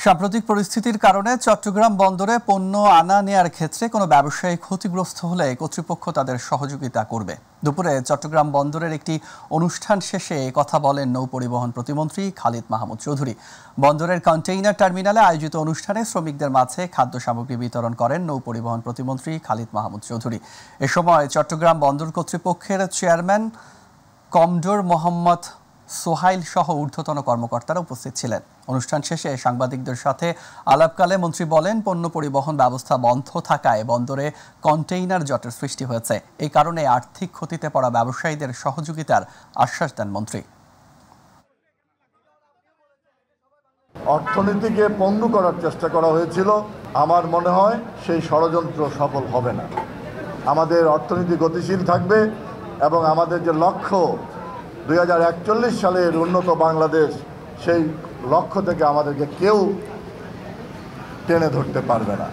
সাম্প্রতিক পরিস্থিতির কারণে চট্টগ্রাম বন্দরে পণ্য আনা নেয়ার ক্ষেত্রে কোনো ব্যবসায়ী ক্ষতিগ্রস্ত হলে কর্তৃপক্ষ তাদের সহযোগিতা করবে। দুপুরে চট্টগ্রাম বন্দরের একটি অনুষ্ঠান শেষে কথা বলেন নৌপরিবহন প্রতিমন্ত্রী খালিদ মাহমুদ চৌধুরী। বন্দরের কন্টেইনার টার্মিনালে আয়োজিত অনুষ্ঠানে শ্রমিকদের মাঝে খাদ্য সামগ্রী বিতরণ করেন নৌপরিবহন প্রতিমন্ত্রী খালিদ মাহমুদ চৌধুরী। এ সময় চট্টগ্রাম বন্দর কর্তৃপক্ষের চেয়ারম্যান কমডোর মোহাম্মদ সোহাইল সহ ঊর্ধ্বতন কর্মকর্তারা উপস্থিত ছিলেন। অনুষ্ঠান শেষে সাংবাদিকদের সাথে আলাপকালে মন্ত্রী বলেন, পণ্য পরিবহন ব্যবস্থা বন্ধ থাকায় বন্দরে কন্টেইনার জটের সৃষ্টি হয়েছে। এই কারণে আর্থিক ক্ষতিতে পড়া ব্যবসায়ীদের সহযোগিতার আশ্বাস দেন মন্ত্রী। অর্থনীতিকে পঙ্গু করার চেষ্টা করা হয়েছিল। আমার মনে হয় সেই ষড়যন্ত্র সফল হবে না। আমাদের অর্থনীতি গতিশীল থাকবে এবং আমাদের যে লক্ষ্য 2041 সালের উন্নত বাংলাদেশ, সেই লক্ষ্য থেকে আমাদেরকে কেউ টেনে ধরতে পারবে না।